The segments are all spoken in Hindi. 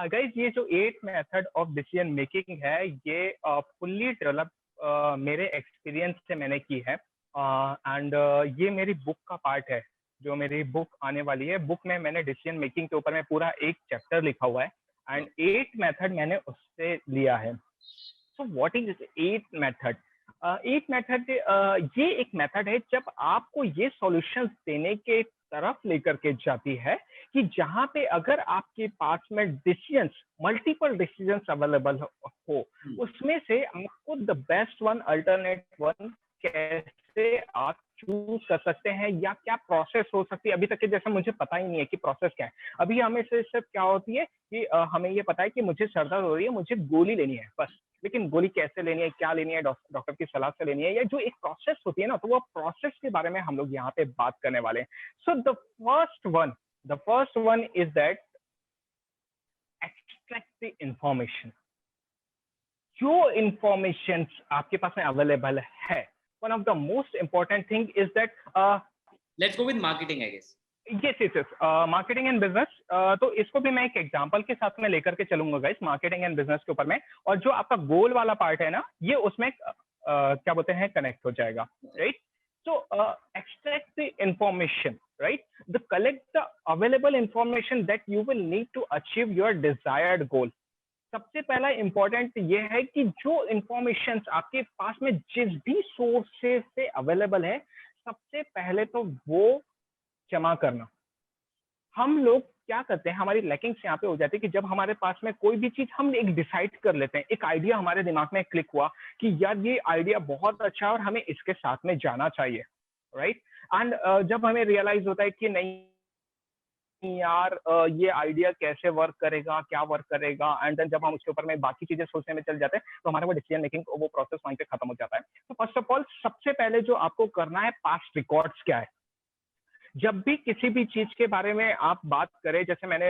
गाइज ये जो 8 मेथड ऑफ डिसीजन मेकिंग है, ये फुल्ली डेवलप मेरे एक्सपीरियंस से मैंने की है। एंड ये मेरी बुक का पार्ट है, जो मेरी बुक आने वाली है। बुक में मैंने डिसीजन मेकिंग के ऊपर में पूरा एक चैप्टर लिखा हुआ है, एंड 8 मेथड मैंने उससे लिया है। So what is 8 method? 8 method ये एक मेथड है जब आपको ये सॉल्यूशंस देने के तरफ लेकर के जाती है कि जहां पे अगर आपके पास में डिसीजंस, मल्टीपल डिसीजंस अवेलेबल हो, उसमें से आपको the best one, alternate one कैसे आप चूज कर सकते हैं, या क्या प्रोसेस हो सकती है। अभी तक के जैसे मुझे पता ही नहीं है कि प्रोसेस क्या है। अभी हमें से सिर्फ क्या होती है कि हमें ये पता है कि मुझे सर दर्द हो रही है, मुझे गोली लेनी है बस। लेकिन गोली कैसे लेनी है, क्या लेनी है, डॉक्टर की सलाह से लेनी है, या जो एक प्रोसेस होती है ना, तो वो प्रोसेस के बारे में हम लोग यहाँ पे बात करने वाले हैं। So the first one is that extract the information. जो इंफॉर्मेशन आपके पास में अवेलेबल है, one of the most important thing is that let's go with marketing I guess. Yes, marketing and business. तो इसको भी मैं एक एग्जांपल के साथ में लेकर के चलूंगा गाइस, मार्केटिंग एंड बिजनेस के ऊपर में। और जो आपका गोल वाला पार्ट है ना, ये उसमें क्या बोलते हैं, कनेक्ट हो जाएगा, right? So extract the information, right? The collect the available information that you will need to achieve your desired goal. सबसे पहला इंपॉर्टेंट ये है कि जो इंफॉर्मेशन आपके पास में जिस भी सोर्सेस से अवेलेबल है, सबसे पहले तो वो जमा करना। हम लोग क्या करते हैं, हमारी लैकिंग्स यहाँ पे हो जाती है कि जब हमारे पास में कोई भी चीज हम एक डिसाइड कर लेते हैं, एक आइडिया हमारे दिमाग में क्लिक हुआ कि यार ये आइडिया बहुत अच्छा है और हमें इसके साथ में जाना चाहिए, राइट? एंड जब हमें रियलाइज होता है कि नहीं यार, ये आइडिया कैसे वर्क करेगा, क्या वर्क करेगा, एंड देन जब हम उसके ऊपर में बाकी चीजें सोचने में चल जाते हैं, तो हमारा वो डिसीजन मेकिंग, वो प्रोसेस वहीं पे खत्म हो जाता है। तो फर्स्ट ऑफ ऑल सबसे पहले जो आपको करना है, पास्ट रिकॉर्ड्स क्या है। जब भी किसी भी चीज के बारे में आप बात करें, जैसे मैंने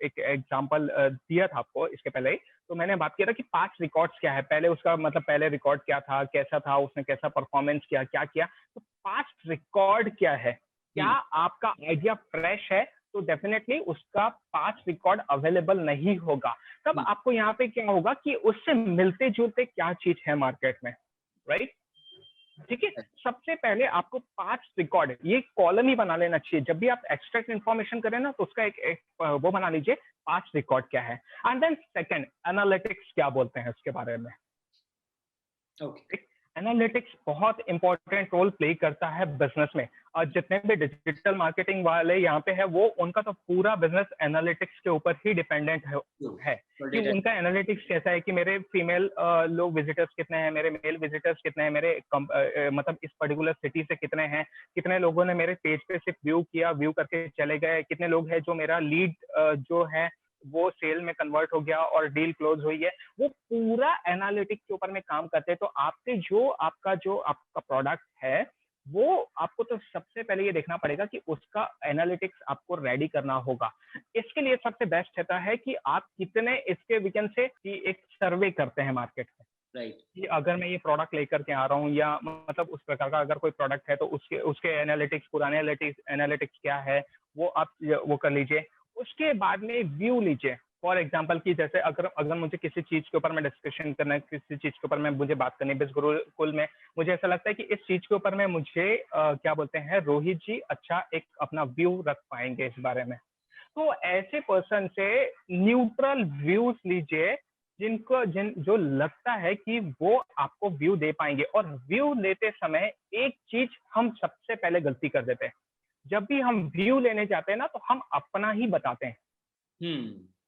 एक एग्जांपल दिया था आपको इसके पहले ही, तो मैंने बात किया था कि पास्ट रिकॉर्ड्स क्या है, पहले उसका मतलब पहले रिकॉर्ड क्या था, कैसा था, उसने कैसा परफॉर्मेंस किया, क्या किया। तो पास्ट रिकॉर्ड क्या है, क्या आपका आइडिया फ्रेश है, तो डेफिनेटली उसका पास्ट रिकॉर्ड अवेलेबल नहीं होगा। तब आपको यहाँ पे क्या होगा कि उससे मिलते जुलते क्या चीज है मार्केट में, राइट? ठीक है, सबसे पहले आपको पास्ट रिकॉर्ड, ये कॉलम ही बना लेना चाहिए। जब भी आप एक्सट्रैक्ट इन्फॉर्मेशन करें ना, तो उसका एक वो बना लीजिए, पास्ट रिकॉर्ड क्या है। एंड देन सेकंड, एनालिटिक्स क्या बोलते हैं उसके बारे में। ओके, एनालिटिक्स बहुत इंपॉर्टेंट रोल प्ले करता है बिजनेस में। और जितने भी डिजिटल मार्केटिंग वाले यहाँ पे है, वो उनका तो पूरा बिजनेस एनालिटिक्स के ऊपर ही डिपेंडेंट है कि उनका एनालिटिक्स कैसा है कि मेरे फीमेल लोग विजिटर्स कितने हैं, मेरे मेल विजिटर्स कितने हैं, मेरे मतलब इस पर्टिकुलर सिटी से कितने हैं, कितने लोगों ने मेरे पेज पे सिर्फ व्यू किया, व्यू करके चले गए, कितने लोग हैं जो मेरा लीड जो है वो सेल में कन्वर्ट हो गया और डील क्लोज हुई है। वो पूरा एनालिटिक्स के ऊपर में काम करते हैं। तो आपके जो आपका प्रोडक्ट है, वो आपको तो सबसे पहले ये देखना पड़ेगा कि उसका एनालिटिक्स आपको रेडी करना होगा। इसके लिए सबसे बेस्ट रहता है कि आप कितने इसके वीकेंड से कि एक सर्वे करते हैं मार्केट में, राइट, कि अगर मैं ये प्रोडक्ट लेकर के आ रहा हूँ, या मतलब उस प्रकार का अगर कोई प्रोडक्ट है, तो उसके एनालिटिक्स, पुराने एनालिटिक्स क्या है, वो आप वो कर लीजिए। उसके बाद में व्यू लीजिए। फॉर एग्जाम्पल की जैसे अगर मुझे किसी चीज के ऊपर में डिस्कशन करना है, किसी चीज के ऊपर में मुझे बात करनी है, बिज गुरुकुल में मुझे ऐसा लगता है कि इस चीज के ऊपर में मुझे क्या बोलते हैं, रोहित जी अच्छा एक अपना व्यू रख पाएंगे इस बारे में। तो ऐसे पर्सन से न्यूट्रल व्यूज लीजिए, जो लगता है कि वो आपको व्यू दे पाएंगे। और व्यू लेते समय एक चीज हम सबसे पहले गलती कर देते हैं, जब भी हम व्यू लेने जाते हैं ना, तो हम अपना ही बताते हैं।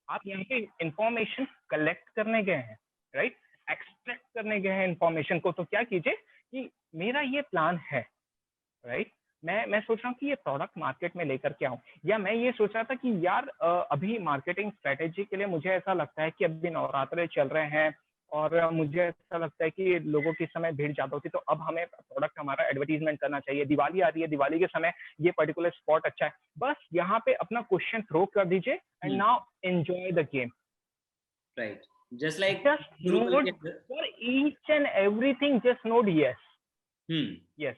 आप यहाँ पे इंफॉर्मेशन कलेक्ट करने गए हैं, राइट? एक्सट्रैक्ट करने गए हैं इंफॉर्मेशन को। तो क्या कीजिए कि मेरा ये प्लान है, राइट? मैं सोच रहा हूँ कि ये प्रोडक्ट मार्केट में लेकर के आऊं, या मैं ये सोच रहा था कि यार अभी मार्केटिंग स्ट्रेटेजी के लिए मुझे ऐसा लगता है कि अभी नवरात्रे चल रहे हैं, और मुझे ऐसा लगता है कि लोगों की समय भीड़ ज्यादा होती है, तो अब हमें प्रोडक्ट हमारा एडवर्टीजमेंट करना चाहिए। दिवाली आ रही है, दिवाली के समय ये पर्टिकुलर स्पॉट अच्छा है। बस यहाँ पे अपना क्वेश्चन थ्रो कर दीजिए, and now enjoy the game. Right, just like just note for each and everything, just note yes,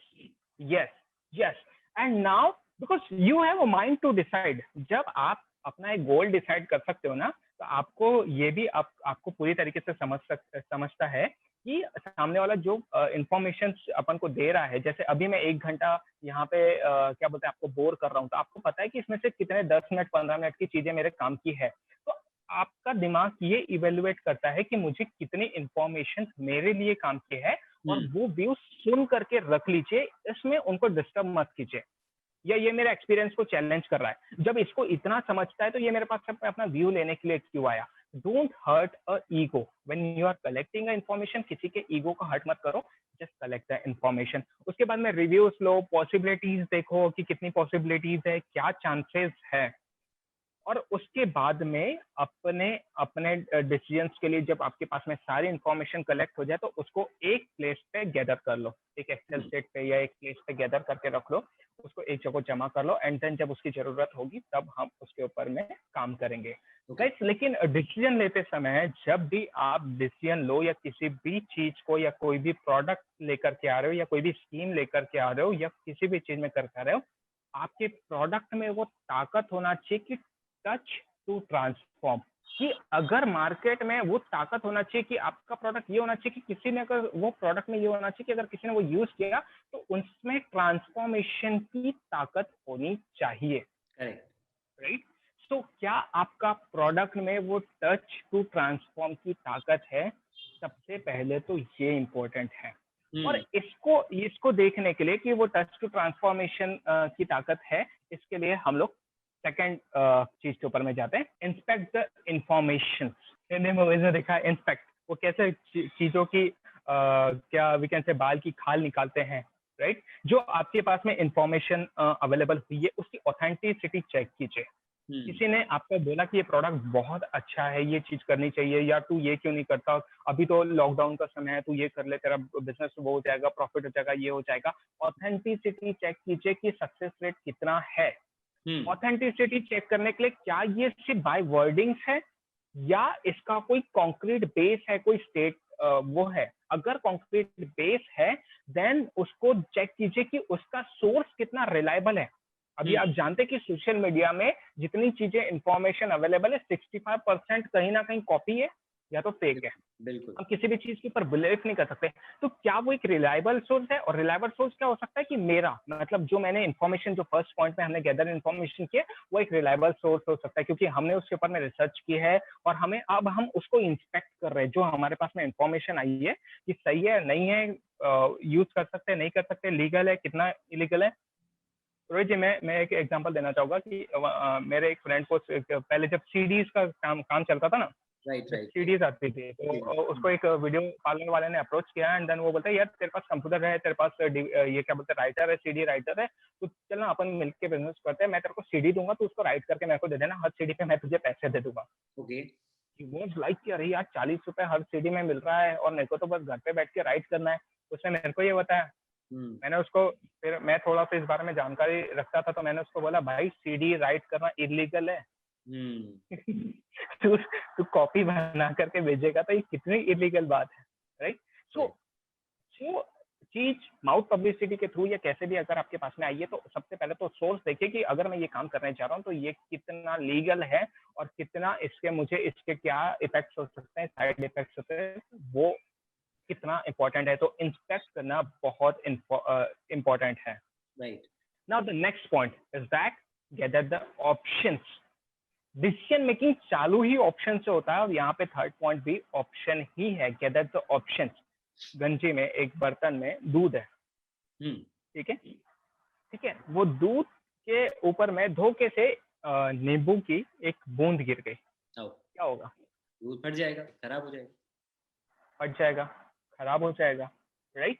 yes, yes, and now because you have a mind to decide। जब आप अपना एक गोल डिसाइड कर सकते हो ना, तो आपको ये भी आपको पूरी तरीके से समझता है कि सामने वाला जो इंफॉर्मेशन अपन को दे रहा है, जैसे अभी मैं 1 घंटा यहाँ पे क्या बोलते हैं आपको बोर कर रहा हूँ, तो आपको पता है कि इसमें से कितने 10 मिनट 15 मिनट की चीजें मेरे काम की है। तो आपका दिमाग ये इवेल्युएट करता है कि मुझे कितनी इंफॉर्मेशन मेरे लिए काम की है, और वो व्यू सुन करके रख लीजिए, इसमें उनको डिस्टर्ब मत कीजिए, या ये मेरे एक्सपीरियंस को चैलेंज कर रहा है। जब इसको इतना समझता है तो ये मेरे पास अपना व्यू लेने के लिए क्यों आया। Don't hurt a ego when you are collecting information. किसी के ईगो को हर्ट मत करो, जस्ट कलेक्ट द इंफॉर्मेशन। उसके बाद में रिव्यूज लो, पॉसिबिलिटीज देखो कि कितनी पॉसिबिलिटीज है, क्या चांसेस है, और उसके बाद में अपने अपने डिसीजंस के लिए जब आपके पास में सारी इंफॉर्मेशन कलेक्ट हो जाए तो उसको एक प्लेस पे गैदर कर लो, एक एक्सेल शीट पे या एक प्लेस पे गैदर करके रख लो, उसको एक जगह जमा कर लो, एंड देन जब उसकी जरूरत होगी तब हम उसके ऊपर में काम करेंगे। गाइस, लेकिन डिसीजन लेते समय जब भी आप डिसीजन लो, या किसी भी चीज को या कोई भी प्रोडक्ट लेकर के आ रहे हो, या कोई भी स्कीम लेकर के आ रहे हो, या किसी भी चीज में करके आ रहे हो, आपके प्रोडक्ट में वो ताकत होना चाहिए कि टच टू ट्रांसफॉर्म। कि अगर मार्केट में वो ताकत होना चाहिए कि आपका प्रोडक्ट ये होना चाहिए कि किसी ने, अगर वो प्रोडक्ट में ये होना चाहिए कि अगर किसी ने वो यूज किया तो उसमें ट्रांसफॉर्मेशन की ताकत होनी चाहिए। राइट। तो क्या आपका प्रोडक्ट में वो टच टू ट्रांसफॉर्म की ताकत है? सबसे पहले तो ये इंपॉर्टेंट है। और इसको देखने के लिए कि वो टच टू ट्रांसफॉर्मेशन की ताकत है, इसके लिए हम लोग सेकंड चीज के ऊपर में जाते हैं, inspect the information. Hindi movies में देखा है इंस्पेक्ट, वो कैसे चीजों की क्या वी कैन से बाल की खाल निकालते हैं। राइट। जो आपके पास में इंफॉर्मेशन अवेलेबल हुई है उसकी ऑथेंटिसिटी चेक कीजिए। किसी ने आपको बोला कि ये प्रोडक्ट बहुत अच्छा है, ये चीज करनी चाहिए, या तू ये क्यों नहीं करता, अभी तो लॉकडाउन का समय है, तू ये कर ले, तेरा बिजनेस वो हो जाएगा, प्रॉफिट हो जाएगा, ये हो जाएगा। ऑथेंटिसिटी चेक कीजिए कि सक्सेस रेट कितना है। ऑथेंटिसिटी चेक करने के लिए क्या ये सिर्फ बाय वर्डिंग्स है, या इसका कोई कॉन्क्रीट बेस है, कोई स्टेट वो है। अगर कॉन्क्रीट बेस है देन उसको चेक कीजिए कि उसका सोर्स कितना रिलायबल है। अभी आप जानते हैं कि सोशल मीडिया में जितनी चीजें इंफॉर्मेशन अवेलेबल है 65% कहीं ना कहीं कॉपी है या तो फेक है। बिल्कुल। हम किसी भी चीज के ऊपर बिलीव नहीं कर सकते। तो क्या वो एक रिलायबल सोर्स है? और रिलायबल सोर्स क्या हो सकता है कि मेरा मतलब जो मैंने इन्फॉर्मेशन, जो फर्स्ट पॉइंट में हमने गैदर इन्फॉर्मेशन की है, वो एक रिलायबल सोर्स हो सकता है क्योंकि हमने उसके ऊपर में रिसर्च की है, और हमें अब हम उसको इंस्पेक्ट कर रहे हैं। जो हमारे पास में इन्फॉर्मेशन आई है कि सही है नहीं है, यूज कर सकते हैं नहीं कर सकते, लीगल है कितना इलीगल है। रोहित जी, मैं एक एग्जांपल देना चाहूंगा कि मेरे एक फ्रेंड को पहले जब सीडीज का काम चलता था ना, राइट सीडीज आती थी, तो उसको एक वीडियो पार्लर वाले ने अप्रोच किया, एंड देन वो बोलते हैं यार तेरे पास कंप्यूटर है, तेरे पास ये क्या बोलते हैं राइटर है, सीडी राइटर है, तो चल ना अपन मिलके बिजनेस करते हैं, मैं तेरे को सीडी दूंगा, तो उसको राइट करके मेरे को दे देना, हर सीडी पे मैं तुझे पैसे दे दूंगा। लाइक कि अरे यार 40 रुपए हर सीडी में मिल रहा है और मेरे को तो बस घर पे बैठ के राइट करना है। उसने मेरे को ये बताया। मैंने उसको, फिर मैं थोड़ा सा इस बारे में जानकारी रखता था, तो मैंने उसको बोला भाई सीडी राइट करना इलीगल है। तू कॉपी बना करके भेजेगा तो ये कितनी इलीगल बात है। राइट। सो चीज माउथ पब्लिसिटी के थ्रू या कैसे भी अगर आपके पास में आई है, तो सबसे पहले तो सोर्स देखिए कि अगर मैं ये काम करने जा रहा हूँ तो ये कितना लीगल है, और कितना इसके क्या इफेक्ट्स हो सकते हैं, साइड इफेक्ट्स होते हैं, वो कितना इंपॉर्टेंट है। तो इंस्पेक्ट करना बहुत इंपॉर्टेंट है। Right. Now the next point is that gather the options. Decision making चालू ही ऑप्शन से होता है, और यहाँ पे थर्ड पॉइंट भी ऑप्शन ही है। Gather the options. गंजी में एक बर्तन में दूध है, ठीक है, ठीक है, वो दूध के ऊपर में धोखे से नींबू की एक बूंद गिर गई, क्या होगा? दूध फट जाएगा, खराब हो जाएगा। फट जाएगा, खराब हो जाएगा। राइट।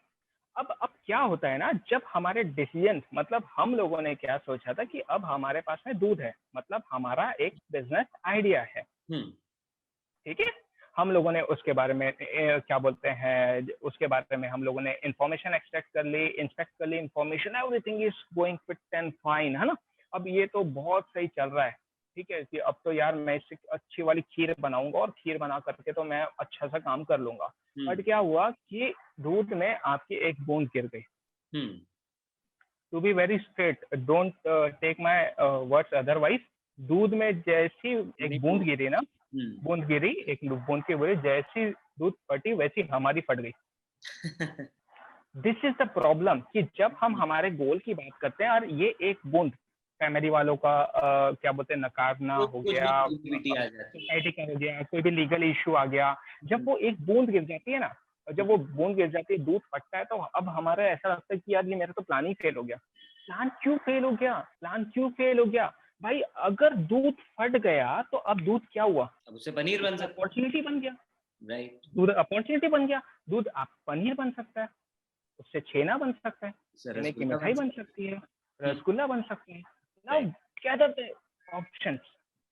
अब क्या होता है ना, जब हमारे डिसीजन, मतलब हम लोगों ने क्या सोचा था कि अब हमारे पास में दूध है, मतलब हमारा एक बिजनेस आइडिया है, ठीक है, हम लोगों ने उसके बारे में क्या बोलते हैं, उसके बारे में हम लोगों ने इंफॉर्मेशन एक्सट्रैक्ट कर ली, इंस्पेक्ट कर ली information, everything is going fit and fine, है ना। अब ये तो बहुत सही चल रहा है, ठीक है, कि अब तो यार मैं इससे अच्छी वाली खीर बनाऊंगा, और खीर बना करके तो मैं अच्छा सा काम कर लूंगा। बट क्या हुआ कि दूध में आपकी एक बूंद गिर गई। To be very straight, don't take my words otherwise, दूध में जैसी एक बूंद गिरी ना, बूंद गिरी, एक बूंद की वजह जैसी दूध फटी वैसी हमारी फट गई। दिस इज द प्रॉब्लम कि जब हम हमारे गोल की बात करते हैं और ये एक बूंद फैमिली वालों का क्या बोलते हैं नकारना हो कुछ भी गया, नेगेटिविटी आ जाती है। सोसाइटी का हो गया, कोई भी लीगल इशू आ गया, जब वो एक बूंद गिर जाती है ना, जब वो बूंद गिर जाती है, दूध फटता है, तो अब हमारा ऐसा लगता है कि यार ये मेरा तो प्लान ही फेल हो गया। प्लान क्यों फेल हो गया? प्लान क्यों फेल हो गया? भाई अगर दूध फट गया तो अब दूध क्या हुआ? अब उससे पनीर बन सकता अपॉर्चुनिटी बन गया। है। राइट। दूध अपॉर्चुनिटी बन गया। दूध आप पनीर बन सकता है, उससे छेना बन सकता है, उससे छेने की रसगुल्ला बन मिठाई बन सकता सकती है, है। रसगुल्ला बन सकता है। Now right. क्या कहते हैं ऑप्शंस।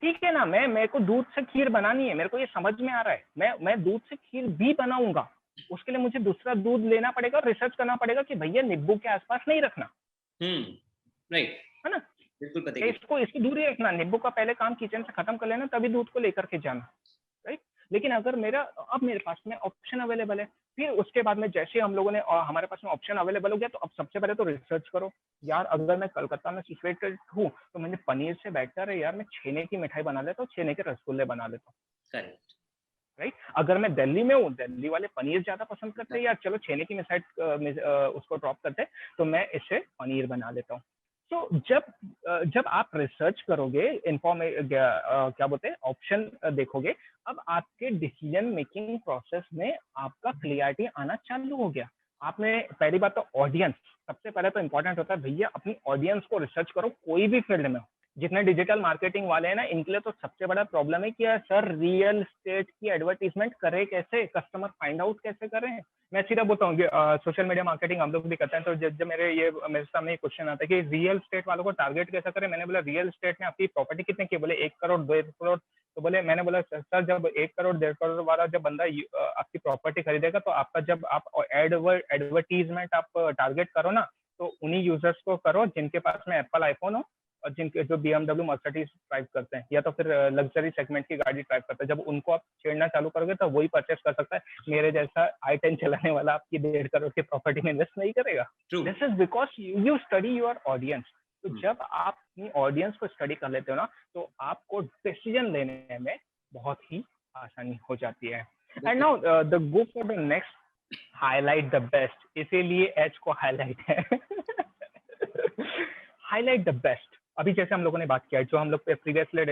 ठीक है ना, मैं मेरे को दूध से खीर बनानी है, मेरे को ये समझ में आ रहा है, मैं दूध से खीर भी बनाऊंगा। उसके लिए मुझे दूसरा दूध लेना पड़ेगा, रिसर्च करना पड़ेगा कि भैया नींबू के आसपास नहीं रखना, राइट। है ना, बिल्कुल पते या की। इसको इसकी दूर ही रखना, नींबू का पहले काम किचन से खत्म कर लेना, तभी दूध को लेकर के जाना। राइट। लेकिन अगर मेरे पास में ऑप्शन अवेलेबल है, फिर उसके बाद में जैसे हम लोगों ने हमारे पास में ऑप्शन अवेलेबल हो गया, तो अब सबसे पहले तो रिसर्च करो। यार अगर मैं कलकत्ता में सिचुएटेड हूँ तो मुझे पनीर से बेटर है यार मैं छेने की मिठाई बना लेता हूँ, छेने के रसगुल्ले बना लेता हूँ। करेक्ट। राइट। अगर मैं दिल्ली में हूँ, दिल्ली वाले पनीर ज्यादा पसंद करते हैं, यार चलो छेने की मिठाई उसको ड्रॉप करते हैं, तो मैं इससे पनीर बना लेता हूँ। तो जब आप रिसर्च करोगे, क्या बोलते हैं ऑप्शन देखोगे, अब आपके डिसीजन मेकिंग प्रोसेस में आपका क्लियरिटी आना चालू हो गया। आपने पहली बात तो ऑडियंस, सबसे पहले तो इंपॉर्टेंट होता है भैया अपनी ऑडियंस को रिसर्च करो, कोई भी फील्ड में हो। जितने डिजिटल मार्केटिंग वाले हैं ना, इनके लिए तो सबसे बड़ा प्रॉब्लम है कि यार सर रियल एस्टेट की एडवर्टीजमेंट करें कैसे, कस्टमर फाइंड आउट कैसे करें। मैं सीधा बोलता हूँ कि सोशल मीडिया मार्केटिंग हम लोग भी करते हैं, तो जब मेरे सामने ये क्वेश्चन आता है कि रियल एस्टेट वालों को टारगेट कैसे करें, मैंने बोला रियल एस्टेट में आपकी प्रॉपर्टी कितने की, बोले 1 करोड़ 1.5 करोड़। तो बोले, मैंने बोला सर जब 1 करोड़ 1.5 करोड़ वाला जब बंदा आपकी प्रॉपर्टी खरीदेगा, तो आपका जब आप एडवर्टीजमेंट आप टारगेट करो ना, तो उन्हीं यूजर्स को करो जिनके पास में एप्पल आईफोन हो और जिनके जो BMW मर्सिडीज ड्राइव करते हैं, या तो फिर लग्जरी सेगमेंट की गाड़ी ड्राइव करते हैं। जब उनको आप छेड़ना चालू करोगे तो वही परचेस कर सकता है। मेरे जैसा i10 चलाने वाला आपकी 1.5 करोड़ की प्रॉपर्टी में इन्वेस्ट नहीं करेगा। This is because you study your audience. तो जब आप अपनी ऑडियंस को स्टडी कर लेते हो ना, तो आपको डिसीजन लेने में बहुत ही आसानी हो जाती है। And now the go for the next, highlight the best, इसीलिए एच को हाईलाइट है। Highlight the best. अभी जैसे हम लोगों ने बात किया, जो हम लोग प्रीवियसली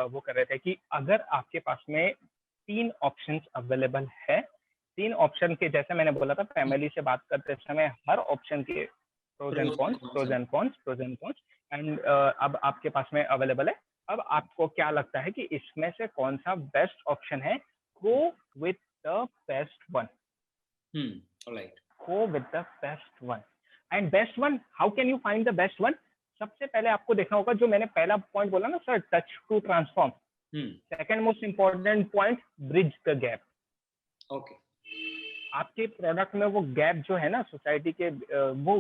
वो कर रहे थे कि अगर आपके पास में 3 ऑप्शंस अवेलेबल है, 3 ऑप्शन के, जैसे मैंने बोला था फैमिली से बात करते समय हर ऑप्शन के pros and cons, pros and cons, pros and cons, and अब आपके पास में अवेलेबल है। अब आपको क्या लगता है कि इसमें से कौन सा बेस्ट ऑप्शन है? Go with the best one. Alright. Go with the best one. And best one, how can you find the best one? सबसे पहले आपको देखना होगा, जो मैंने पहला पॉइंट बोला ना sir, touch to transform. Second most important point, bridge the gap. Okay. आपके प्रोडक्ट में वो गैप जो है ना सोसाइटी के, वो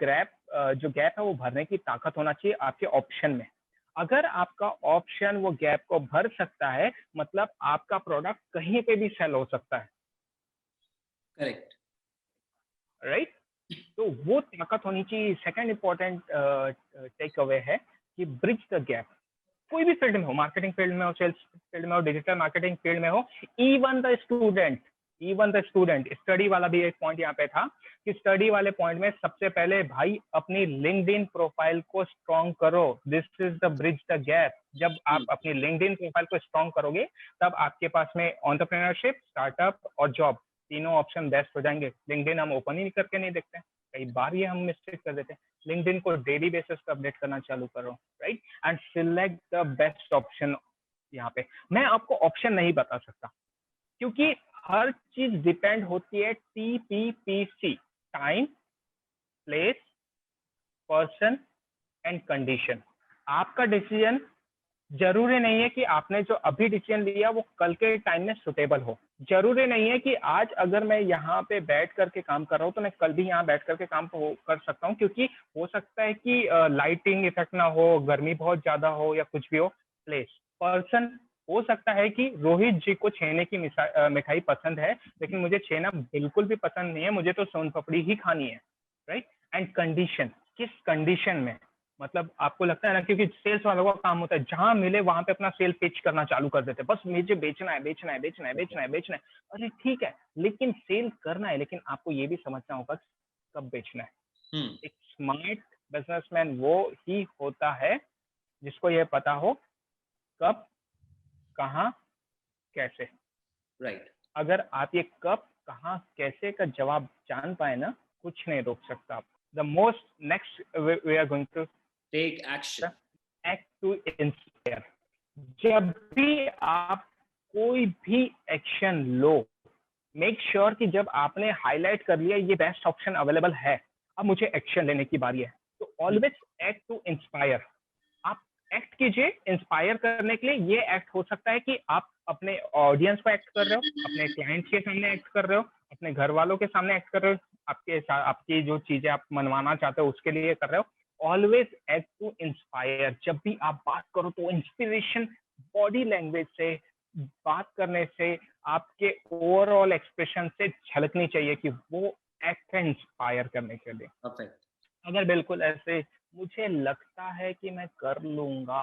गैप जो गैप है वो भरने की ताकत होना चाहिए आपके ऑप्शन में। अगर आपका ऑप्शन वो गैप को भर सकता है, मतलब आपका प्रोडक्ट कहीं पे भी सेल हो सकता है। करेक्ट। राइट। तो वो ताकत होनी चाहिए। सेकंड इंपॉर्टेंट टेक अवे है कि ब्रिज द गैप। कोई भी फील्ड में हो, मार्केटिंग फील्ड में हो, सेल्स फील्ड में हो, डिजिटल मार्केटिंग फील्ड में हो, इवन द स्टूडेंट, स्टडी वाला भी एक पॉइंट यहाँ पे था कि स्टडी वाले पॉइंट में सबसे पहले भाई अपनी लिंक्डइन प्रोफाइल को स्ट्रॉन्ग करो। This is the bridge the gap. जब आप अपनी लिंक्डइन प्रोफाइल को स्ट्रॉन्ग करोगे, तब आपके पास में एंटरप्रेन्योरशिप, स्टार्टअप और जॉब, तीनों ऑप्शन बेस्ट हो जाएंगे। लिंक्डइन हम ओपन ही करके नहीं देखते, कई बार ये हम मिस्टेक कर देते हैं। लिंक्डइन को डेली बेसिस पे अपडेट करना चालू करो, right, and select the best option. यहाँ पे मैं आपको ऑप्शन नहीं बता सकता, क्योंकि हर चीज डिपेंड होती है TPPC, time, place, person and condition. आपका डिसीजन जरूरी नहीं है कि आपने जो अभी डिसीजन लिया वो कल के टाइम में सुटेबल हो। जरूरी नहीं है कि आज अगर मैं यहाँ पे बैठ करके काम कर रहा हूँ तो मैं कल भी यहाँ बैठ करके काम कर सकता हूँ, क्योंकि हो सकता है कि लाइटिंग इफेक्ट ना हो, गर्मी बहुत ज्यादा हो, या कुछ भी हो। प्लेस, पर्सन, हो सकता है कि रोहित जी को छेने की मिठाई पसंद है, लेकिन मुझे छेना बिल्कुल भी पसंद नहीं है, मुझे तो सोन पापड़ी ही खानी है। राइट। एंड कंडीशन, किस कंडीशन में, मतलब आपको लगता है ना, क्योंकि सेल्स वालों का काम होता है जहां मिले वहां पे अपना सेल पिच करना चालू कर देते हैं, बस मुझे बेचना है बेचना है बेचना है बेचना है बेचना है। अरे ठीक है, लेकिन सेल करना है, लेकिन आपको ये भी समझना होगा कि कब बेचना है। Hmm. एक स्मार्ट बिजनेसमैन वो ही होता है जिसको ये पता हो कब, कहाँ, कैसे। Right. अगर आप ये कब, कहाँ, कैसे का जवाब जान पाए ना, कुछ नहीं रोक सकता आप। The most next we are going to Take action. Act to inspire. जब भी आप कोई भी एक्शन लो, मेक श्योर कि जब आपने हाईलाइट कर लिया ये बेस्ट ऑप्शन अवेलेबल है, अब मुझे एक्शन लेने की बारी है, तो ऑलवेज एक्ट टू इंस्पायर। आप एक्ट कीजिए इंस्पायर करने के लिए। ये एक्ट हो सकता है कि आप अपने ऑडियंस को एक्ट कर रहे हो, अपने क्लाइंट्स के सामने एक्ट कर रहे हो, अपने घर वालों के सामने एक्ट कर रहे हो, आपके आपकी जो चीजें आप मनवाना चाहते हो उसके लिए कर रहे हो। Always act to inspire. जब भी आप बात करो तो इंस्पिरेशन बॉडी लैंग्वेज से, बात करने से, आपके ओवरऑल एक्सप्रेशन से झलकनी चाहिए कि वो एक्ट है इंस्पायर करने के लिए। Perfect. अगर बिल्कुल ऐसे मुझे लगता है कि मैं कर लूंगा,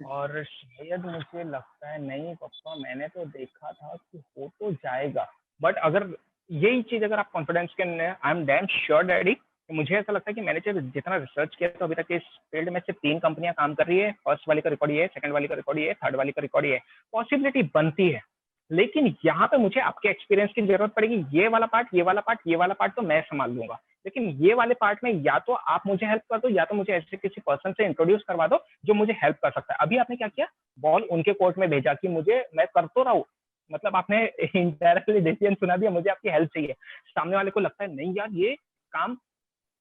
और शायद मुझे लगता है नहीं पापा मैंने तो देखा था कि हो तो जाएगा, बट अगर यही चीज अगर आप कॉन्फिडेंस के, I am damn sure daddy, मुझे ऐसा लगता है कि मैंने जब जितना रिसर्च किया तो अभी तक इस फील्ड में सिर्फ 3 कंपनियां काम कर रही है। फर्स्ट वाली का रिकॉर्ड ये है, सेकंड वाली का रिकॉर्ड ये है, थर्ड वाली का रिकॉर्ड ये है। पॉसिबिलिटी बनती है, लेकिन यहाँ पे मुझे आपके एक्सपीरियंस की जरूरत पड़ेगी। ये वाला पार्ट, ये वाला पार्ट, ये वाला पार्ट तो मैं संभाल लूंगा, लेकिन ये वाले पार्ट में या तो आप मुझे हेल्प कर दो, या तो मुझे ऐसे किसी पर्सन से इंट्रोड्यूस करवा दो जो मुझे हेल्प कर सकता है। अभी आपने क्या किया, बॉल उनके कोर्ट में भेजा कि मुझे, मैं कर तो रहा हूँ, मतलब आपने इनडायरेक्टली डिसीजन सुना दिया, मुझे आपकी हेल्प चाहिए। सामने वाले को लगता है नहीं यार ये काम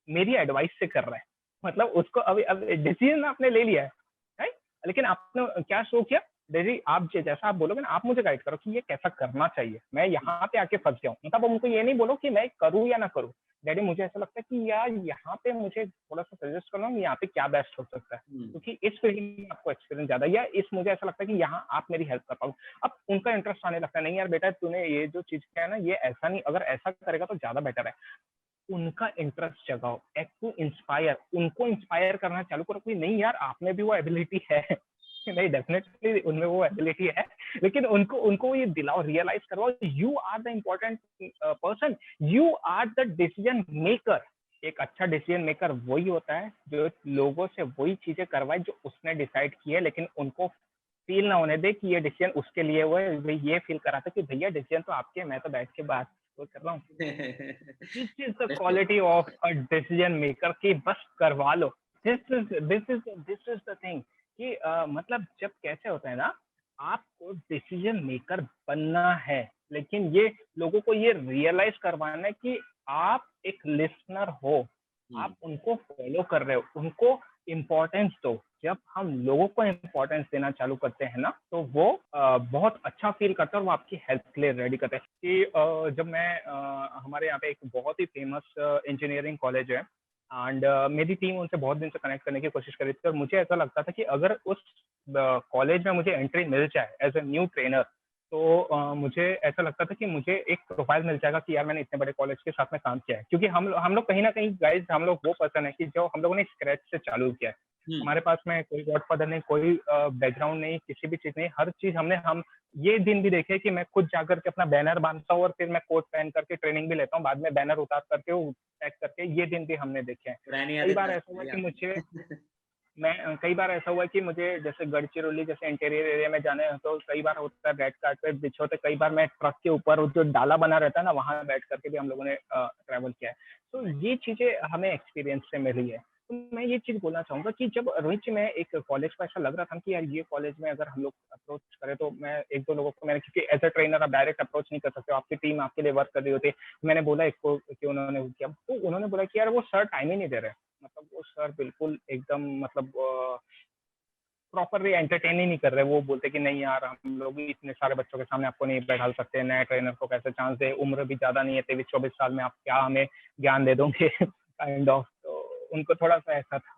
मेरी एडवाइस से कर रहा है, मतलब उसको अभी अब डिसीजन आपने ले लिया है, राइट? लेकिन आपने क्या शो किया, डेजी आप जैसा आप बोलोगे ना, आप मुझे गाइड करो कि ये कैसा करना चाहिए, मैं यहाँ पे आके फंस जाऊँ। मतलब उनको ये नहीं बोलो कि मैं करूँ या ना करूँ, डैडी मुझे ऐसा लगता है कि यार यहाँ पे मुझे थोड़ा सा सजेस्ट करना यहाँ पे क्या बेस्ट हो सकता है, क्योंकि इस फील्ड में आपको एक्सपीरियंस ज्यादा है, या इस मुझे ऐसा लगता है कि यहाँ आप मेरी हेल्प कर पाओ। अब उनका इंटरेस्ट आने लगता है, नहीं यार बेटा तूने ये जो चीज किया है ना, ये ऐसा नहीं, अगर ऐसा करेगा तो ज्यादा बेटर है। उनका इंटरेस्ट जगाओ, एक्ट टू इंस्पायर, उनको इंस्पायर करना चालू करो कि नहीं यार आप में भी वो एबिलिटी है। नहीं डेफिनेटली उनमें वो एबिलिटी है, लेकिन उनको उनको ये दिलाओ, रियलाइज करवाओ, you are the important person, you are the decision maker. एक अच्छा डिसीजन मेकर वही होता है जो लोगों से वही चीजें करवाए जो उसने डिसाइड की है, लेकिन उनको फील ना होने दे कि ये डिसीजन उसके लिए हुआ है। ये फील करा था कि भैया डिसीजन तो आपके, मैं तो बैठ के बात वो कर रहा हूँ। This is the quality of a decision maker कि बस करवा लो। दिस इज द थिंग कि मतलब जब कैसे होता है ना, आपको डिसीजन मेकर बनना है, लेकिन ये लोगों को ये रियलाइज करवाना है कि आप एक लिसनर हो, आप उनको फॉलो कर रहे हो, उनको इम्पोर्टेंस दो। जब हम लोगों को इम्पोर्टेंस देना चालू करते हैं ना, तो वो बहुत अच्छा फील करता है और वो आपकी हेल्प के लिए रेडी करते हैं। कि जब मैं हमारे यहाँ पे एक बहुत ही फेमस इंजीनियरिंग कॉलेज है, एंड मेरी टीम उनसे बहुत दिन से कनेक्ट करने की कोशिश कर रही थी, और मुझे ऐसा लगता था कि अगर उस कॉलेज में मुझे एंट्री मिल जाए एज ए न्यू ट्रेनर, तो मुझे ऐसा लगता था कि मुझे एक प्रोफाइल मिल जाएगा कि यार मैंने इतने बड़े कॉलेज के साथ में काम किया है। क्योंकि हम लोग कहीं ना कहीं गाइज, हम लोग वो पर्सन है कि जो हम लोगों ने स्क्रैच से चालू किया है। हमारे पास में कोई गॉडफादर नहीं, कोई बैकग्राउंड नहीं, किसी भी चीज नहीं, हर चीज हम ये दिन भी देखे कि मैं खुद जाकर के अपना बैनर बांधता हूँ और फिर मैं कोट पहन करके ट्रेनिंग भी लेता हूँ, बाद में बैनर उतार करके वो पैक करके, ये दिन भी हमने देखे हैं। पुरानी कई यादें बार ऐसा ताज़ा हुआ कर कि दी मुझे, आपने। मैं कई बार ऐसा हुआ कि मुझे जैसे गढ़चिरौली जैसे इंटीरियर एरिया में जाने हो, तो कई बार होता है रेड कार्पेट बिछे होते, कई बार मैं ट्रक के ऊपर जो डाला बना रहता है ना, वहां बैठ करके भी हम लोगों ने ट्रैवल किया है। तो ये चीजें हमें एक्सपीरियंस से मिली है। तो मैं ये चीज बोलना चाहूंगा कि जब रोहित जी, मैं एक कॉलेज को ऐसा लग रहा था कि यार ये कॉलेज में अगर हम लोग अप्रोच करें, तो मैं एक दो लोगों को मैंने, क्योंकि एज अ ट्रेनर आप डायरेक्ट अप्रोच नहीं कर सकते हो, आपकी टीम आपके लिए वर्क कर रही होती है। मैंने बोला इसको कि उन्होंने किया, तो उन्होंने बोला कि यार वो सर टाइम ही नहीं दे रहे, मतलब वो सर बिल्कुल एकदम मतलब प्रॉपरली एंटरटेन ही नहीं कर रहे। वो बोलते कि नहीं यार हम लोग भी इतने सारे बच्चों के सामने आपको नहीं बैठा सकते, नए ट्रेनर को कैसे चांस दे, उम्र भी ज्यादा नहीं है, 23-24 साल में आप क्या हमें ज्ञान दे दोगे काइंड ऑफ। तो उनको थोड़ा सा ऐसा था।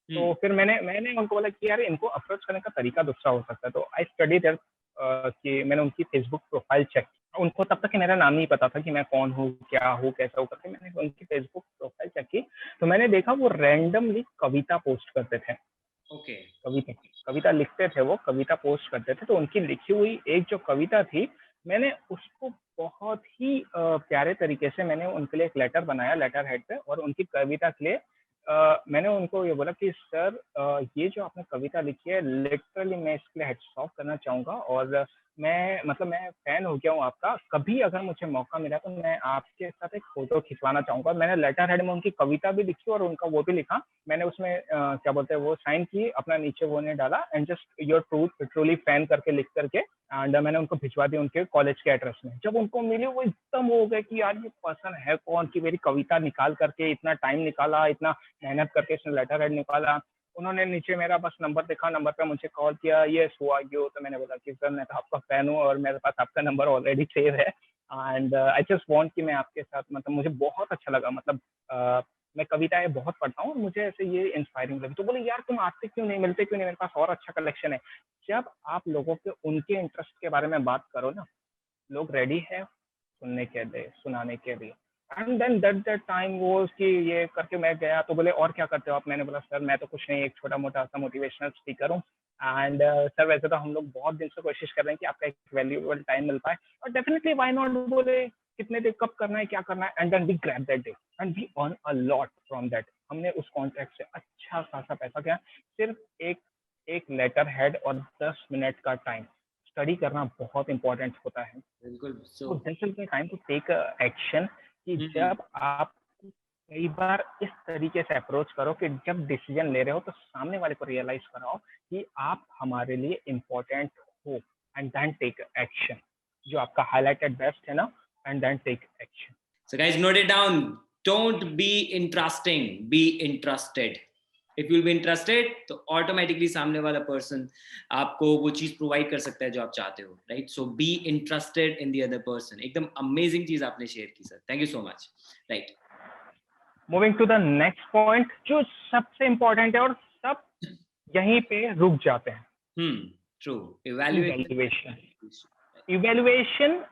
तो फिर मैंने मैंने उनको बोला कि यार इनको अप्रोच करने का तरीका दूसरा हो सकता है। तो आई स्टडी देयर कि मैंने उनकी फेसबुक प्रोफाइल चेक, उनको तब तक कि मेरा नाम नहीं पता था कि मैं कौन हूँ, क्या हूँ, कैसा हूँ करके। मैंने उनकी फेसबुक प्रोफाइल चेक की, तो मैंने देखा वो रैंडमली कविता पोस्ट करते थे। ओके। कविता कविता लिखते थे, वो कविता पोस्ट करते थे। तो उनकी लिखी हुई एक जो कविता थी, मैंने उसको बहुत ही प्यारे तरीके से मैंने उनके लिए एक लेटर बनाया लेटर हेड पे, और उनकी कविता के लिए मैंने उनको ये बोला कि सर ये जो आपने कविता लिखी है, लिटरली मैं इसके लिए हेड्स ऑफ करना चाहूंगा, और मैं फैन हो गया हूँ आपका। कभी अगर मुझे मौका मिला तो मैं आपके साथ एक फोटो खिंचवाना चाहूंगा। मैंने लेटर हेड में उनकी कविता भी लिखी और उनका वो भी लिखा। मैंने उसमें क्या बोलते हैं वो साइन की, अपना नीचे वो ने डाला, and just your truly fan करके लिख करके, एंड मैंने उनको भिजवा दी उनके कॉलेज के एड्रेस में। जब उनको मिली, वो एकदम हो गए कि यार ये पर्सन है कौन, की मेरी कविता निकाल करके इतना टाइम निकाला, इतना मेहनत करके इसने लेटर हेड निकाला। उन्होंने नीचे मेरा बस नंबर देखा, नंबर पे मुझे कॉल किया, ये हुआ यू। तो मैंने बोला कि सर मैं तो आपका फैन हूँ और मेरे पास आपका नंबर ऑलरेडी सेव है, एंड आई जस्ट वांट कि मैं आपके साथ, मतलब मुझे बहुत अच्छा लगा, मतलब मैं कविताएं बहुत पढ़ता हूँ, मुझे ऐसे ये इंस्पायरिंग लगी। तो बोले यार तुम आते क्यों नहीं, मिलते क्यों नहीं, मेरे पास और अच्छा कलेक्शन है। जब आप लोगों के उनके इंटरेस्ट के बारे में बात करो ना, लोग रेडी है सुनने के लिए, सुनाने के लिए। एंड देन दैट टाइम वो कि ये करके मैं गया, तो बोले और क्या करते हो आप। मैंने बोला सर मैं तो कुछ नहीं, एक छोटा मोटा सा मोटिवेशनल स्पीकर हूँ। एंड सर वैसे तो हम लोग बहुत दिन से कोशिश कर रहे हैं कि आपका एक वैल्यूएबल टाइम मिल पाए, और डेफिनेटली व्हाई नॉट। बोले कितने देर, कब करना है, क्या करना है, and then we grab that day and we earn a lot from that. हमने उस कॉन्ट्रैक्ट से अच्छा खासा पैसा किया, सिर्फ एक एक लेटर हेड और 10 मिनट का टाइम। स्टडी करना बहुत इंपॉर्टेंट होता है। बिल्कुल। सो तो this is the time to take action, कि हम्म। जब आप कई बार इस तरीके से अप्रोच करो कि जब डिसीजन ले रहे हो तो सामने वाले को रियलाइज कराओ कि आप हमारे लिए इम्पोर्टेंट हो, एंड देन टेक एक्शन। जो आपका हाईलाइटेड बेस्ट है ना, and then take action. So guys, note it down. Don't be interesting, be interested. If you'll be interested, तो automatically सामने वाला person आपको वो चीज प्रोवाइड कर सकता है जो आप चाहते हो, right? So be interested in the other person. एकदम amazing चीज आपने शेयर की sir, thank you so much, right? Moving to the next point, जो सबसे इंपॉर्टेंट है और सब यहीं पे रुक जाते हैं। True. Evaluation. इवेल्युएशन। इवेल्युएशन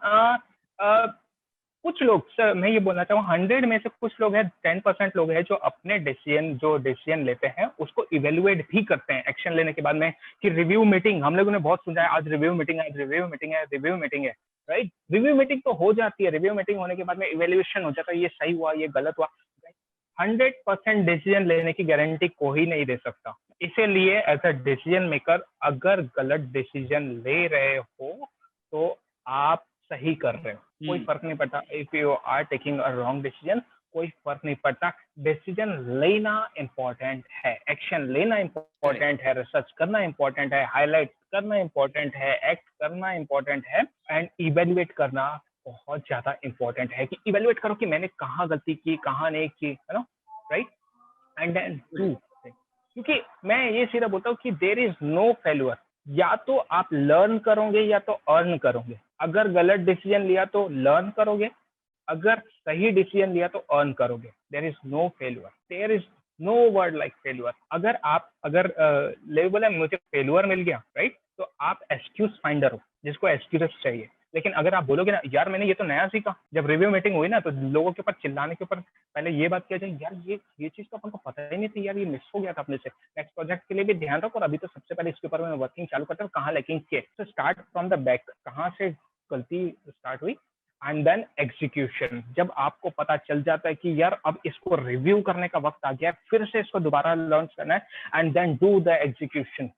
कुछ लोग, सर मैं ये बोलना चाहूँ, 100 में से कुछ लोग हैं, 10% लोग हैं जो अपने डिसीजन लेते हैं उसको इवेल्युएट भी करते हैं एक्शन लेने के बाद में। कि रिव्यू मीटिंग हम लोगों ने बहुत सुना है, आज रिव्यू मीटिंग है, आज रिव्यू मीटिंग है, रिव्यू मीटिंग है, राइट। रिव्यू मीटिंग तो हो जाती है, रिव्यू मीटिंग होने के बाद में इवेल्युएशन हो जाता है, ये सही हुआ, ये गलत हुआ। 100% डिसीजन लेने की गारंटी कोई नहीं दे सकता। इसीलिए एज अ डिसीजन मेकर, अगर गलत डिसीजन ले रहे हो तो आप सही कर रहे हो, कोई फर्क नहीं पड़ता। If you are taking a wrong decision, कोई फर्क नहीं पड़ता। डिसीजन लेना इंपॉर्टेंट है, एक्शन लेना इंपॉर्टेंट है, रिसर्च करना इंपॉर्टेंट है, हाईलाइट करना इंपॉर्टेंट है, एक्ट करना इंपॉर्टेंट है, एंड इवेल्युएट करना बहुत ज्यादा इंपॉर्टेंट है। कि इवेल्युएट करो कि मैंने कहाँ गलती की, कहाँ नहीं की, है ना, राइट। एंड देन डू, क्योंकि मैं ये सीधा बोलता हूँ कि देर इज नो फेल्यूर। या तो आप लर्न करोगे या तो अर्न करोगे। अगर गलत डिसीजन लिया तो लर्न करोगे, अगर सही डिसीजन लिया तो अर्न करोगे। There is no failure, there is no word like failure. अगर लेवल है मुझे फेल्यूर मिल गया, राइट, तो आप एक्सक्यूज फाइंडर हो, जिसको एक्सक्यूज चाहिए। लेकिन अगर आप बोलोगे ना यार मैंने ये तो नया सीखा, जब रिव्यू मीटिंग हुई ना तो लोगों के ऊपर चिल्लाने के ऊपर पहले ये बात किया जाए, यार ये चीज तो अपन को पता ही नहीं थी, यार ये मिस हो गया था अपने से, नेक्स्ट प्रोजेक्ट के लिए भी ध्यान रखो, और अभी तो सबसे पहले इसके ऊपर में वर्किंग चालू करते हैं, कहाँ लैकिंग किए। तो स्टार्ट फ्रॉम द बैक, कहाँ से गलती स्टार्ट हुई, एंड देन एग्जीक्यूशन। जब आपको पता चल जाता है कि यार अब इसको रिव्यू करने का वक्त आ गया, फिर से इसको दोबारा लॉन्च करना है, and then do the execution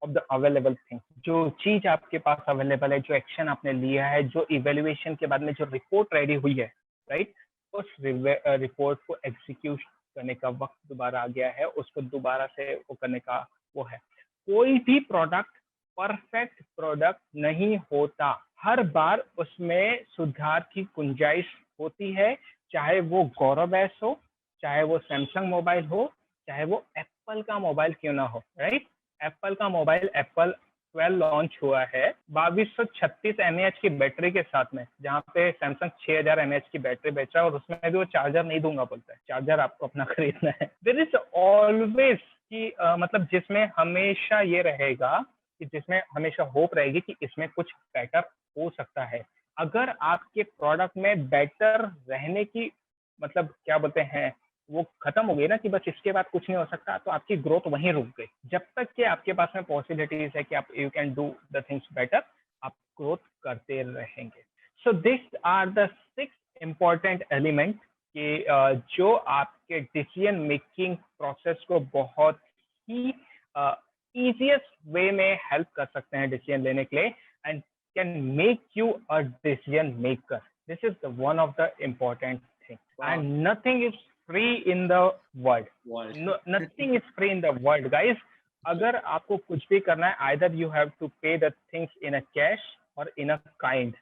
of the available thing. जो चीज आपके पास अवेलेबल है, जो एक्शन आपने लिया है, जो इवेल्युएशन के बाद में जो रिपोर्ट रेडी हुई है, राइट, उस रिपोर्ट को एग्जीक्यूट करने का वक्त दोबारा आ गया है, उसको दोबारा से वो करने का वो है। कोई भी प्रोडक्ट परफेक्ट प्रोडक्ट नहीं होता, हर बार उसमें सुधार की गुंजाइश होती है। चाहे वो गौरव एस हो, चाहे वो सैमसंग मोबाइल हो, चाहे वो एप्पल का मोबाइल क्यों ना हो, राइट। एप्पल का मोबाइल एप्पल 12 लॉन्च हुआ है 2236 mAh की बैटरी के साथ में, जहाँ पे सैमसंग 6000 mAh की बैटरी बेच रहा है, और उसमें भी वो चार्जर नहीं दूंगा बोलता है, चार्जर आपको अपना खरीदना है। देयर इज ऑलवेज कि मतलब जिसमें हमेशा ये रहेगा कि जिसमें हमेशा होप रहेगी कि इसमें कुछ बेटर हो सकता है। अगर आपके प्रोडक्ट में बेटर रहने की मतलब क्या बोलते हैं, वो खत्म हो गई ना कि बस इसके बाद कुछ नहीं हो सकता, तो आपकी ग्रोथ वहीं रुक गई। जब तक कि आपके पास में पॉसिबिलिटीज है कि आप you can do the things better, आप ग्रोथ करते रहेंगे। So this are the 6 important element कि जो आपके डिसीजन मेकिंग प्रोसेस को बहुत ही easiest वे में हेल्प कर सकते हैं डिसीजन लेने के लिए, and can make you a decision maker. This is one of the important thing, and nothing is free in the world. Nothing is free in the world guys. अगर आपको कुछ भी करना है, आइदर यू हैव टू पे the things in a cash और इन अ काइंड,